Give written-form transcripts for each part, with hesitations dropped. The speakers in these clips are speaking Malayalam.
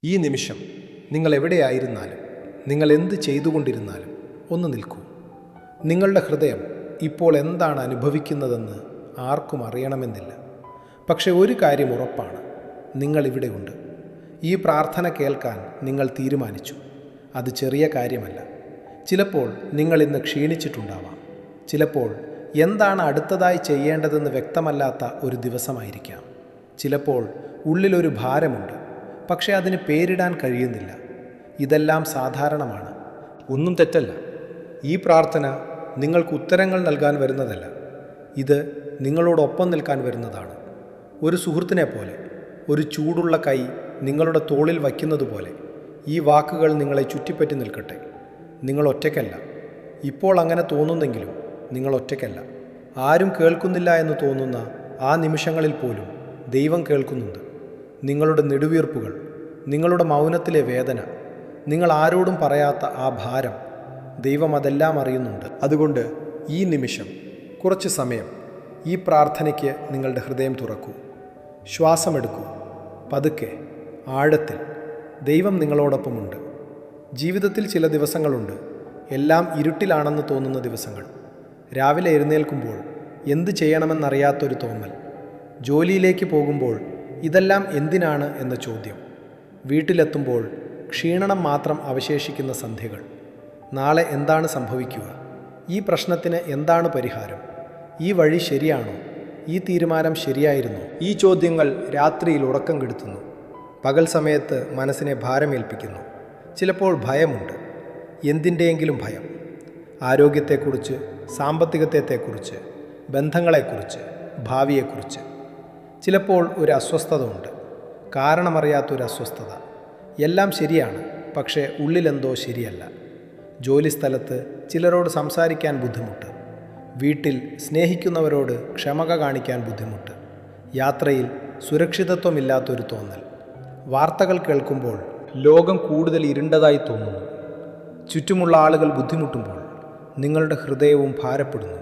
ഈ നിമിഷം നിങ്ങൾ എവിടെയായിരുന്നാലും, നിങ്ങൾ എന്ത് ചെയ്തുകൊണ്ടിരുന്നാലും ഒന്ന് നിൽക്കൂ. നിങ്ങളുടെ ഹൃദയം ഇപ്പോൾ എന്താണ് അനുഭവിക്കുന്നതെന്ന് ആർക്കും അറിയണമെന്നില്ല. പക്ഷെ ഒരു കാര്യം ഉറപ്പാണ്, നിങ്ങളിവിടെയുണ്ട്. ഈ പ്രാർത്ഥന കേൾക്കാൻ നിങ്ങൾ തീരുമാനിച്ചു. അത് ചെറിയ കാര്യമല്ല. ചിലപ്പോൾ നിങ്ങൾ ഇന്ന് ക്ഷീണിച്ചിട്ടുണ്ടാവാം. ചിലപ്പോൾ എന്താണ് അടുത്തതായി ചെയ്യേണ്ടതെന്ന് വ്യക്തമല്ലാത്ത ഒരു ദിവസമായിരിക്കാം. ചിലപ്പോൾ ഉള്ളിലൊരു ഭാരമുണ്ട്, പക്ഷേ അതിന് പേരിടാൻ കഴിയുന്നില്ല. ഇതെല്ലാം സാധാരണമാണ്. ഒന്നും തെറ്റല്ല. ഈ പ്രാർത്ഥന നിങ്ങൾക്ക് ഉത്തരങ്ങൾ നൽകാൻ വരുന്നതല്ല. ഇത് നിങ്ങളോടൊപ്പം നിൽക്കാൻ വരുന്നതാണ്. ഒരു സുഹൃത്തിനെ പോലെ, ഒരു ചൂടുള്ള കൈ നിങ്ങളുടെ തോളിൽ വയ്ക്കുന്നത് പോലെ ഈ വാക്കുകൾ നിങ്ങളെ ചുറ്റിപ്പറ്റി നിൽക്കട്ടെ. നിങ്ങൾ ഒറ്റയ്ക്കല്ല. ഇപ്പോൾ അങ്ങനെ തോന്നുന്നെങ്കിലും നിങ്ങൾ ഒറ്റയ്ക്കല്ല. ആരും കേൾക്കുന്നില്ല എന്ന് തോന്നുന്ന ആ നിമിഷങ്ങളിൽ പോലും ദൈവം കേൾക്കുന്നുണ്ട്. നിങ്ങളുടെ നെടുവീർപ്പുകൾ, നിങ്ങളുടെ മൗനത്തിലെ വേദന, നിങ്ങൾ ആരോടും പറയാത്ത ആ ഭാരം, ദൈവം അതെല്ലാം അറിയുന്നുണ്ട്. അതുകൊണ്ട് ഈ നിമിഷം കുറച്ച് സമയം ഈ പ്രാർത്ഥനയ്ക്ക് നിങ്ങളുടെ ഹൃദയം തുറക്കൂ. ശ്വാസമെടുക്കൂ, പതുക്കെ, ആഴത്തിൽ. ദൈവം നിങ്ങളോടൊപ്പമുണ്ട്. ജീവിതത്തിൽ ചില ദിവസങ്ങളുണ്ട്, എല്ലാം ഇരുട്ടിലാണെന്ന് തോന്നുന്ന ദിവസങ്ങൾ. രാവിലെ എഴുന്നേൽക്കുമ്പോൾ എന്ത് ചെയ്യണമെന്നറിയാത്തൊരു തോന്നൽ. ജോലിയിലേക്ക് പോകുമ്പോൾ ഇതെല്ലാം എന്തിനാണ് എന്ന ചോദ്യം. വീട്ടിലെത്തുമ്പോൾ ക്ഷീണം മാത്രം അവശേഷിക്കുന്ന സന്ധ്യകൾ. നാളെ എന്താണ് സംഭവിക്കുക? ഈ പ്രശ്നത്തിന് എന്താണ് പരിഹാരം? ഈ വഴി ശരിയാണോ? ഈ തീരുമാനം ശരിയായിരുന്നോ? ഈ ചോദ്യങ്ങൾ രാത്രിയിൽ ഉറക്കം കെടുത്തുന്നു. പകൽ സമയത്ത് മനസ്സിനെ ഭാരമേൽപ്പിക്കുന്നു. ചിലപ്പോൾ ഭയമുണ്ട്. എന്തിൻ്റെയെങ്കിലും ഭയം. ആരോഗ്യത്തെക്കുറിച്ച്, സാമ്പത്തികത്തെക്കുറിച്ച്, ബന്ധങ്ങളെക്കുറിച്ച്, ഭാവിയെക്കുറിച്ച്. ചിലപ്പോൾ ഒരു അസ്വസ്ഥത ഉണ്ട്, കാരണമറിയാത്തൊരു അസ്വസ്ഥത. എല്ലാം ശരിയാണ്, പക്ഷേ ഉള്ളിലെന്തോ ശരിയല്ല. ജോലിസ്ഥലത്ത് ചിലരോട് സംസാരിക്കാൻ ബുദ്ധിമുട്ട്. വീട്ടിൽ സ്നേഹിക്കുന്നവരോട് ക്ഷമ കാണിക്കാൻ ബുദ്ധിമുട്ട്. യാത്രയിൽ സുരക്ഷിതത്വമില്ലാത്തൊരു തോന്നൽ. വാർത്തകൾ കേൾക്കുമ്പോൾ ലോകം കൂടുതൽ ഇരുണ്ടതായി തോന്നുന്നു. ചുറ്റുമുള്ള ആളുകൾ ബുദ്ധിമുട്ടുമ്പോൾ നിങ്ങളുടെ ഹൃദയവും ഭാരപ്പെടുന്നു.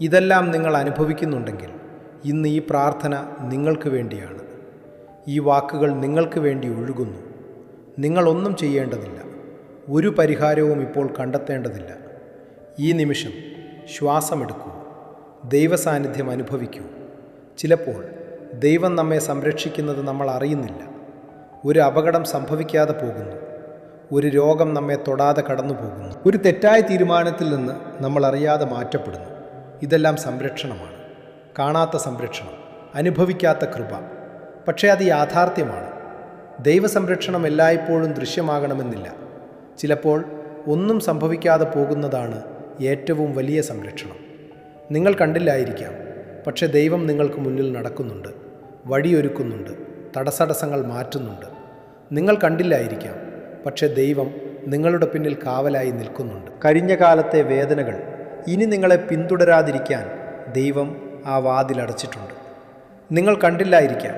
ഇതെല്ലാം നിങ്ങൾ അനുഭവിക്കുന്നുണ്ടെങ്കിൽ ഇന്ന് ഈ പ്രാർത്ഥന നിങ്ങൾക്ക് വേണ്ടിയാണ്. ഈ വാക്കുകൾ നിങ്ങൾക്ക് വേണ്ടി ഒഴുകുന്നു. നിങ്ങളൊന്നും ചെയ്യേണ്ടതില്ല. ഒരു പരിഹാരവും ഇപ്പോൾ കണ്ടെത്തേണ്ടതില്ല. ഈ നിമിഷം ശ്വാസമെടുക്കൂ. ദൈവസാന്നിധ്യം അനുഭവിക്കൂ. ചിലപ്പോൾ ദൈവം നമ്മെ സംരക്ഷിക്കുന്നത് നമ്മൾ അറിയുന്നില്ല. ഒരു അപകടം സംഭവിക്കാതെ പോകുന്നു. ഒരു രോഗം നമ്മെ തൊടാതെ കടന്നു പോകുന്നു. ഒരു തെറ്റായ തീരുമാനത്തിൽ നിന്ന് നമ്മൾ അറിയാതെ മാറ്റപ്പെടുന്നു. ഇതെല്ലാം സംരക്ഷണമാണ്. കാണാത്ത സംരക്ഷണം, അനുഭവിക്കാത്ത കൃപ. പക്ഷേ അത് യാഥാർത്ഥ്യമാണ്. ദൈവസംരക്ഷണം എല്ലായ്പ്പോഴും ദൃശ്യമാകണമെന്നില്ല. ചിലപ്പോൾ ഒന്നും സംഭവിക്കാതെ പോകുന്നതാണ് ഏറ്റവും വലിയ സംരക്ഷണം. നിങ്ങൾ കണ്ടില്ലായിരിക്കാം, പക്ഷേ ദൈവം നിങ്ങൾക്ക് മുന്നിൽ നടക്കുന്നുണ്ട്, വഴിയൊരുക്കുന്നുണ്ട്, തടസ്സങ്ങൾ മാറ്റുന്നുണ്ട്. നിങ്ങൾ കണ്ടില്ലായിരിക്കാം, പക്ഷേ ദൈവം നിങ്ങളുടെ പിന്നിൽ കാവലായി നിൽക്കുന്നുണ്ട്. കഴിഞ്ഞ കാലത്തെ വേദനകൾ ഇനി നിങ്ങളെ പിന്തുടരാതിരിക്കാൻ ദൈവം ആ വാതിലടച്ചിട്ടുണ്ട്. നിങ്ങൾ കണ്ടില്ലായിരിക്കാം,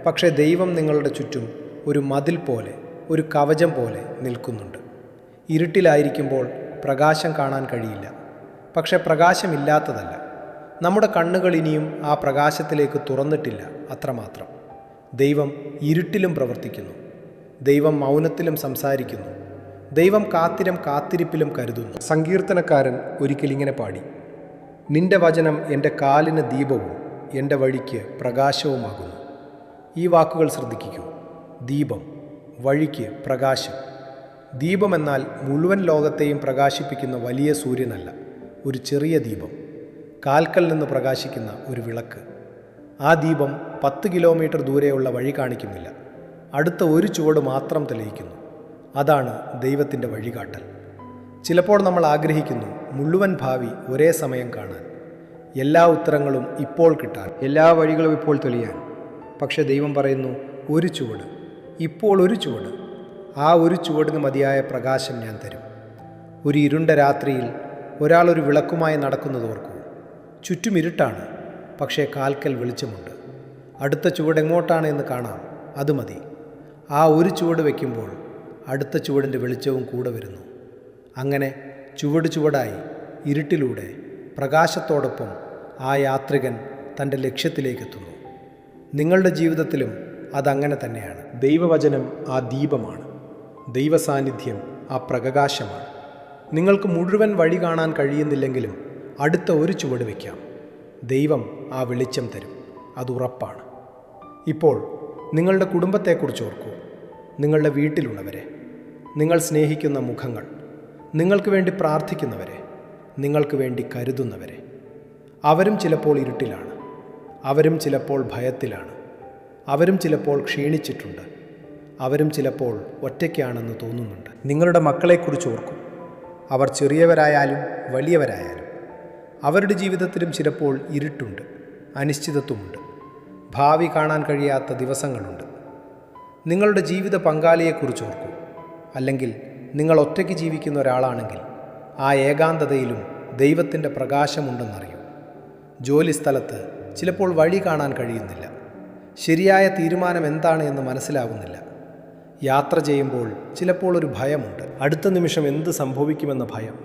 പക്ഷേ ദൈവം നിങ്ങളുടെ ചുറ്റും ഒരു മതിൽ പോലെ, ഒരു കവചം പോലെ നിൽക്കുന്നുണ്ട്. ഇരുട്ടിലായിരിക്കുമ്പോൾ പ്രകാശം കാണാൻ കഴിയില്ല. പക്ഷേ പ്രകാശമില്ലാത്തതല്ല. നമ്മുടെ കണ്ണുകൾ ഇനിയും ആ പ്രകാശത്തിലേക്ക് തുറന്നിട്ടില്ല, അത്രമാത്രം. ദൈവം ഇരുട്ടിലും പ്രവർത്തിക്കുന്നു. ദൈവം മൗനത്തിലും സംസാരിക്കുന്നു. ദൈവം കാത്തിരിപ്പിലും കരുതുന്നു. സങ്കീർത്തനക്കാരൻ ഒരിക്കൽ ഇങ്ങനെ പാടി: നിന്റെ വചനം എൻ്റെ കാലിന് ദീപവും എൻ്റെ വഴിക്ക് പ്രകാശവുമാകുന്നു. ഈ വാക്കുകൾ ശ്രദ്ധിക്കൂ. ദീപം, വഴിക്ക് പ്രകാശം. ദീപമെന്നാൽ മുഴുവൻ ലോകത്തെയും പ്രകാശിപ്പിക്കുന്ന വലിയ സൂര്യനല്ല, ഒരു ചെറിയ ദീപം. കാൽക്കൽ നിന്ന് പ്രകാശിക്കുന്ന ഒരു വിളക്ക്. ആ ദീപം 10 കിലോമീറ്റർ ദൂരെയുള്ള വഴി കാണിക്കുന്നില്ല, അടുത്ത ഒരു ചുവട് മാത്രം തെളിയിക്കുന്നു. അതാണ് ദൈവത്തിൻ്റെ വഴികാട്ടൽ. ചിലപ്പോൾ നമ്മൾ ആഗ്രഹിക്കുന്നു മുഴുവൻ ഭാവി ഒരേ സമയം കാണാൻ, എല്ലാ ഉത്തരങ്ങളും ഇപ്പോൾ കിട്ടാൻ, എല്ലാ വഴികളും ഇപ്പോൾ തെളിയാൻ. പക്ഷെ ദൈവം പറയുന്നു, ഒരു ചുവട്, ഇപ്പോൾ ഒരു ചുവട്. ആ ഒരു ചുവടിന് മതിയായ പ്രകാശം ഞാൻ തരും. ഒരു ഇരുണ്ട രാത്രിയിൽ ഒരാൾ ഒരു വിളക്കുമായി നടക്കുന്നത് ഓർക്കൂ. ചുറ്റും ഇരുട്ടാണ്, പക്ഷേ കാൽക്കൽ വെളിച്ചമുണ്ട്. അടുത്ത ചുവട് എങ്ങോട്ടാണ് എന്ന് കാണാം, അത് മതി. ആ ഒരു ചുവട് വയ്ക്കുമ്പോൾ അടുത്ത ചുവടിൻ്റെ വെളിച്ചവും കൂടെ വരുന്നു. അങ്ങനെ ചുവടായി ഇരുട്ടിലൂടെ പ്രകാശത്തോടൊപ്പം ആ യാത്രികൻ തൻ്റെ ലക്ഷ്യത്തിലേക്കെത്തുന്നു. നിങ്ങളുടെ ജീവിതത്തിലും അതങ്ങനെ തന്നെയാണ്. ദൈവവചനം ആ ദീപമാണ്. ദൈവസാന്നിധ്യം ആ പ്രകാശമാണ്. നിങ്ങൾക്ക് മുഴുവൻ വഴി കാണാൻ കഴിയുന്നില്ലെങ്കിലും അടുത്ത ഒരു ചുവട് വയ്ക്കാം. ദൈവം ആ വെളിച്ചം തരും, അത് ഉറപ്പാണ്. ഇപ്പോൾ നിങ്ങളുടെ കുടുംബത്തെക്കുറിച്ച് ഓർക്കൂ. നിങ്ങളുടെ വീട്ടിലുള്ളവരെ, നിങ്ങൾ സ്നേഹിക്കുന്ന മുഖങ്ങൾ, നിങ്ങൾക്ക് വേണ്ടി പ്രാർത്ഥിക്കുന്നവരെ, നിങ്ങൾക്ക് വേണ്ടി കരുതുന്നവരെ. അവരും ചിലപ്പോൾ ഇരുട്ടിലാണ്, അവരും ചിലപ്പോൾ ഭയത്തിലാണ്, അവരും ചിലപ്പോൾ ക്ഷീണിച്ചിട്ടുണ്ട്, അവരും ചിലപ്പോൾ ഒറ്റയ്ക്കാണെന്ന് തോന്നുന്നുണ്ട്. നിങ്ങളുടെ മക്കളെക്കുറിച്ച് ഓർക്കും. അവർ ചെറിയവരായാലും വലിയവരായാലും അവരുടെ ജീവിതത്തിലും ചിലപ്പോൾ ഇരുട്ടുണ്ട്, അനിശ്ചിതത്വമുണ്ട്, ഭാവി കാണാൻ കഴിയാത്ത ദിവസങ്ങളുണ്ട്. നിങ്ങളുടെ ജീവിത പങ്കാളിയെക്കുറിച്ച് ഓർക്കൂ. അല്ലെങ്കിൽ നിങ്ങൾ ഒറ്റയ്ക്ക് ജീവിക്കുന്ന ഒരാളാണെങ്കിൽ ആ ഏകാന്തതയിലും ദൈവത്തിൻ്റെ പ്രകാശമുണ്ടെന്നറിയൂ. ജോലിസ്ഥലത്ത് ചിലപ്പോൾ വഴി കാണാൻ കഴിയുന്നില്ല, ശരിയായ തീരുമാനം എന്താണ് എന്ന് മനസ്സിലാകുന്നില്ല. യാത്ര ചെയ്യുമ്പോൾ ചിലപ്പോൾ ഒരു ഭയമുണ്ട്, അടുത്ത നിമിഷം എന്ത് സംഭവിക്കുമെന്ന ഭയം,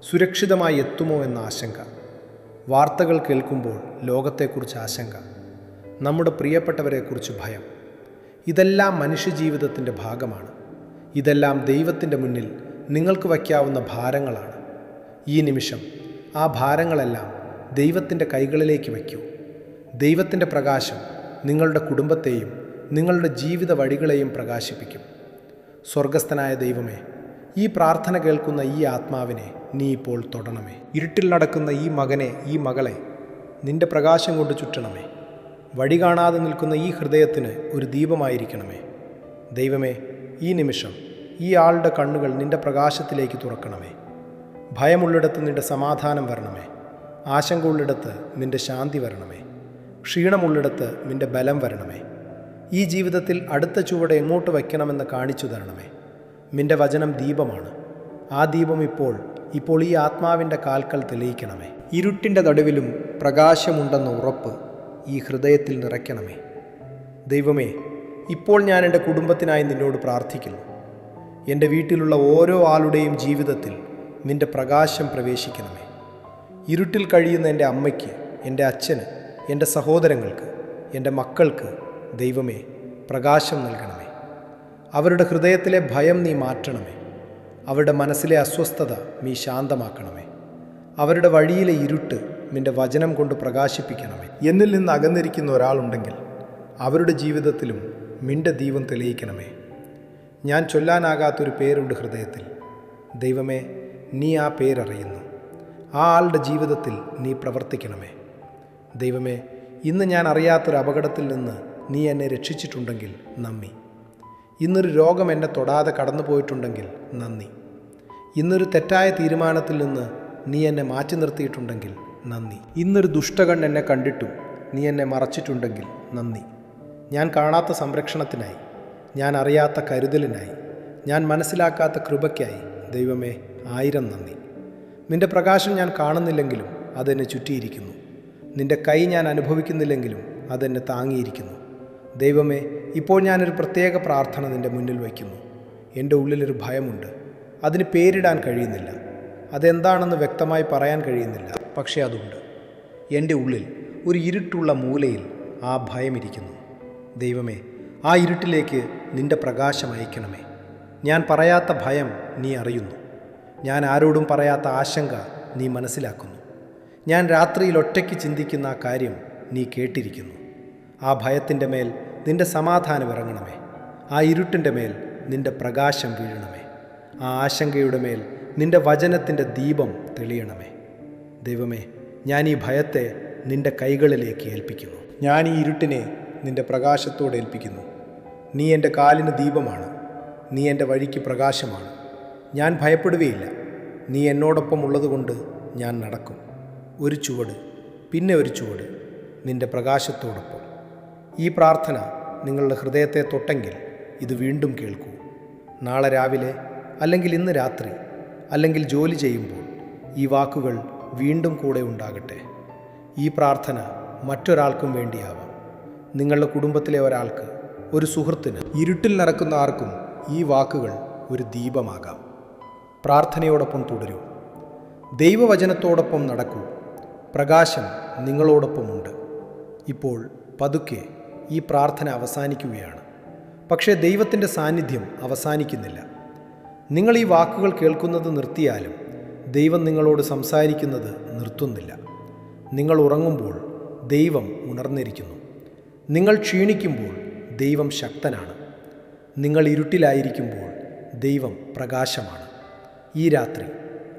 സുരക്ഷിതമായി എത്തുമോ എന്ന ആശങ്ക. വാർത്തകൾ കേൾക്കുമ്പോൾ ലോകത്തെക്കുറിച്ച് ആശങ്ക, നമ്മുടെ പ്രിയപ്പെട്ടവരെക്കുറിച്ച് ഭയം. ഇതെല്ലാം മനുഷ്യജീവിതത്തിൻ്റെ ഭാഗമാണ്. ഇതെല്ലാം ദൈവത്തിൻ്റെ മുന്നിൽ നിങ്ങൾക്ക് വയ്ക്കാവുന്ന ഭാരങ്ങളാണ്. ഈ നിമിഷം ആ ഭാരങ്ങളെല്ലാം ദൈവത്തിൻ്റെ കൈകളിലേക്ക് വയ്ക്കൂ. ദൈവത്തിൻ്റെ പ്രകാശം നിങ്ങളുടെ കുടുംബത്തെയും നിങ്ങളുടെ ജീവിത വഴികളെയും പ്രകാശിപ്പിക്കും. സ്വർഗസ്ഥനായ ദൈവമേ, ഈ പ്രാർത്ഥന കേൾക്കുന്ന ഈ ആത്മാവിനെ നീ ഇപ്പോൾ തൊടണമേ. ഇരുട്ടിൽ നടക്കുന്ന ഈ മകനെ, ഈ മകളെ നിന്റെ പ്രകാശം കൊണ്ട് ചുറ്റണമേ. വഴി കാണാതെ നിൽക്കുന്ന ഈ ഹൃദയത്തിന് ഒരു ദീപമായിരിക്കണമേ. ദൈവമേ, ഈ നിമിഷം ഈ ആളുടെ കണ്ണുകൾ നിന്റെ പ്രകാശത്തിലേക്ക് തുറക്കണമേ. ഭയമുള്ളിടത്ത് നിന്റെ സമാധാനം വരണമേ. ആശങ്ക ഉള്ളിടത്ത് നിന്റെ ശാന്തി വരണമേ. ക്ഷീണമുള്ളിടത്ത് നിന്റെ ബലം വരണമേ. ഈ ജീവിതത്തിൽ അടുത്ത ചുവട് എങ്ങോട്ട് വയ്ക്കണമെന്ന് കാണിച്ചു തരണമേ. നിന്റെ വചനം ദീപമാണ്. ആ ദീപം ഇപ്പോൾ ഈ ആത്മാവിൻ്റെ കാൽക്കൽ തെളിയിക്കണമേ. ഇരുട്ടിൻ്റെ നടുവിലും പ്രകാശമുണ്ടെന്ന ഉറപ്പ് ഈ ഹൃദയത്തിൽ നിറയ്ക്കണമേ. ദൈവമേ, ഇപ്പോൾ ഞാൻ എൻ്റെ കുടുംബത്തിനായി നിന്നോട് പ്രാർത്ഥിക്കുന്നു. എൻ്റെ വീട്ടിലുള്ള ഓരോ ആളുടെയും ജീവിതത്തിൽ നിൻ്റെ പ്രകാശം പ്രവേശിക്കണമേ. ഇരുട്ടിൽ കഴിയുന്ന എൻ്റെ അമ്മയ്ക്ക്, എൻ്റെ അച്ഛന്, എൻ്റെ സഹോദരങ്ങൾക്ക്, എൻ്റെ മക്കൾക്ക് ദൈവമേ പ്രകാശം നൽകണമേ. അവരുടെ ഹൃദയത്തിലെ ഭയം നീ മാറ്റണമേ. അവരുടെ മനസ്സിലെ അസ്വസ്ഥത നീ ശാന്തമാക്കണമേ. അവരുടെ വഴിയിലെ ഇരുട്ട് നിൻ്റെ വചനം കൊണ്ട് പ്രകാശിപ്പിക്കണമേ. എന്നിൽ നിന്ന് അകന്നിരിക്കുന്ന ഒരാളുണ്ടെങ്കിൽ അവരുടെ ജീവിതത്തിലും നിൻ്റെ ദീപം തെളിയിക്കണമേ. ഞാൻ ചൊല്ലാനാകാത്തൊരു പേരുണ്ട് ഹൃദയത്തിൽ. ദൈവമേ, നീ ആ പേരറിയുന്നു. ആ ആളുടെ ജീവിതത്തിൽ നീ പ്രവർത്തിക്കണമേ. ദൈവമേ, ഇന്ന് ഞാൻ അറിയാത്തൊരു അപകടത്തിൽ നിന്ന് നീ എന്നെ രക്ഷിച്ചിട്ടുണ്ടെങ്കിൽ നന്ദി. ഇന്നൊരു രോഗം എന്നെ തൊടാതെ കടന്നു പോയിട്ടുണ്ടെങ്കിൽ നന്ദി. ഇന്നൊരു തെറ്റായ തീരുമാനത്തിൽ നിന്ന് നീ എന്നെ മാറ്റി നിർത്തിയിട്ടുണ്ടെങ്കിൽ നന്ദി. ഇന്നൊരു ദുഷ്ടകൺ എന്നെ കണ്ടിട്ടും നീ എന്നെ മറച്ചിട്ടുണ്ടെങ്കിൽ നന്ദി. ഞാൻ കാണാത്ത സംരക്ഷണത്തിനായി, ഞാൻ അറിയാത്ത കരുതലിനായി, ഞാൻ മനസ്സിലാക്കാത്ത കൃപയ്ക്കായി ദൈവമേ 1000 നന്ദി. നിൻ്റെ പ്രകാശം ഞാൻ കാണുന്നില്ലെങ്കിലും അതെന്നെ ചുറ്റിയിരിക്കുന്നു. നിൻ്റെ കൈ ഞാൻ അനുഭവിക്കുന്നില്ലെങ്കിലും അതെന്നെ താങ്ങിയിരിക്കുന്നു. ദൈവമേ, ഇപ്പോൾ ഞാനൊരു പ്രത്യേക പ്രാർത്ഥന നിൻ്റെ മുന്നിൽ വയ്ക്കുന്നു. എൻ്റെ ഉള്ളിലൊരു ഭയമുണ്ട്. അതിന് പേരിടാൻ കഴിയുന്നില്ല. അതെന്താണെന്ന് വ്യക്തമായി പറയാൻ കഴിയുന്നില്ല. പക്ഷേ അതുണ്ട്. എൻ്റെ ഉള്ളിൽ ഒരു ഇരുട്ടുള്ള മൂലയിൽ ആ ഭയമിരിക്കുന്നു. ദൈവമേ, ആ ഇരുട്ടിലേക്ക് നിൻ്റെ പ്രകാശം അയക്കണമേ. ഞാൻ പറയാത്ത ഭയം നീ അറിയുന്നു. ഞാൻ ആരോടും പറയാത്ത ആശങ്ക നീ മനസ്സിലാക്കുന്നു. ഞാൻ രാത്രിയിൽ ഒറ്റയ്ക്ക് ചിന്തിക്കുന്ന ആ കാര്യം നീ കേട്ടിരിക്കുന്നു. ആ ഭയത്തിൻ്റെ മേൽ നിൻ്റെ സമാധാനം ഇറങ്ങണമേ. ആ ഇരുട്ടിൻ്റെ മേൽ നിൻ്റെ പ്രകാശം വീഴണമേ. ആ ആശങ്കയുടെ മേൽ നിൻ്റെ വചനത്തിൻ്റെ ദീപം തെളിയണമേ. ദൈവമേ, ഞാൻ ഈ ഭയത്തെ നിൻ്റെ കൈകളിലേക്ക് ഏൽപ്പിക്കുന്നു. ഞാൻ ഈ ഇരുട്ടിനെ നിൻ്റെ പ്രകാശത്തോടെ ഏൽപ്പിക്കുന്നു. നീ എൻ്റെ കാലിന് ദീപമാണ്. നീ എൻ്റെ വഴിക്ക് പ്രകാശമാണ്. ഞാൻ ഭയപ്പെടുകയില്ല. നീ എന്നോടൊപ്പം ഉള്ളതുകൊണ്ട് ഞാൻ നടക്കും. ഒരു ചുവട്, പിന്നെ ഒരു ചുവട്, നിൻ്റെ പ്രകാശത്തോടൊപ്പം. ഈ പ്രാർത്ഥന നിങ്ങളുടെ ഹൃദയത്തെ തൊട്ടെങ്കിൽ ഇത് വീണ്ടും കേൾക്കൂ. നാളെ രാവിലെ, അല്ലെങ്കിൽ ഇന്ന് രാത്രി, അല്ലെങ്കിൽ ജോലി ചെയ്യുമ്പോൾ ഈ വാക്കുകൾ വീണ്ടും കൂടെ ഉണ്ടാകട്ടെ. ഈ പ്രാർത്ഥന മറ്റൊരാൾക്കും വേണ്ടിയാവാം. നിങ്ങളുടെ കുടുംബത്തിലെ ഒരാൾക്ക്, ഒരു സുഹൃത്തിന്, ഇരുട്ടിൽ നടക്കുന്ന ആർക്കും ഈ വാക്കുകൾ ഒരു ദീപമാകാം. പ്രാർത്ഥനയോടൊപ്പം തുടരൂ. ദൈവവചനത്തോടൊപ്പം നടക്കൂ. പ്രകാശം നിങ്ങളോടൊപ്പമുണ്ട്. ഇപ്പോൾ പതുക്കെ ഈ പ്രാർത്ഥന അവസാനിക്കുകയാണ്. പക്ഷേ ദൈവത്തിൻ്റെ സാന്നിധ്യം അവസാനിക്കുന്നില്ല. നിങ്ങൾ ഈ വാക്കുകൾ കേൾക്കുന്നത് നിർത്തിയാലും ദൈവം നിങ്ങളോട് സംസാരിക്കുന്നത് നിർത്തുന്നില്ല. നിങ്ങൾ ഉറങ്ങുമ്പോൾ ദൈവം ഉണർന്നിരിക്കുന്നു. നിങ്ങൾ ക്ഷീണിക്കുമ്പോൾ ദൈവം ശക്തനാണ്. നിങ്ങൾ ഇരുട്ടിലായിരിക്കുമ്പോൾ ദൈവം പ്രകാശമാണ്. ഈ രാത്രി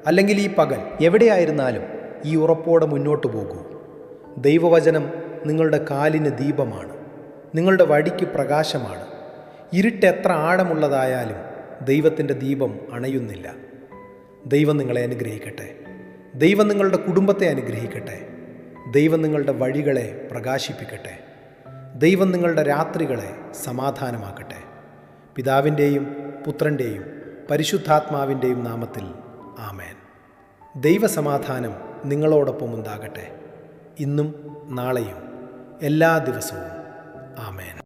അല്ലെങ്കിൽ ഈ പകൽ എവിടെയായിരുന്നാലും ഈ ഉറപ്പോടെ മുന്നോട്ട് പോകൂ. ദൈവവചനം നിങ്ങളുടെ കാലിന് ദീപമാണ്, നിങ്ങളുടെ വഴിക്ക് പ്രകാശമാണ്. ഇരുട്ട് എത്ര ആഴമുള്ളതായാലും ദൈവത്തിൻ്റെ ദീപം അണയുന്നില്ല. ദൈവം നിങ്ങളെ അനുഗ്രഹിക്കട്ടെ. ദൈവം നിങ്ങളുടെ കുടുംബത്തെ അനുഗ്രഹിക്കട്ടെ. ദൈവം നിങ്ങളുടെ വഴികളെ പ്രകാശിപ്പിക്കട്ടെ. ദൈവം നിങ്ങളുടെ രാത്രികളെ സമാധാനമാക്കട്ടെ. പിതാവിൻ്റെയും പുത്രൻ്റെയും പരിശുദ്ധാത്മാവിൻ്റെയും നാമത്തിൽ ആമേൻ. ദൈവസമാധാനം നിങ്ങളോടൊപ്പം ഉണ്ടാകട്ടെ, ഇന്നും നാളെയും എല്ലാ ദിവസവും. ആമേൻ.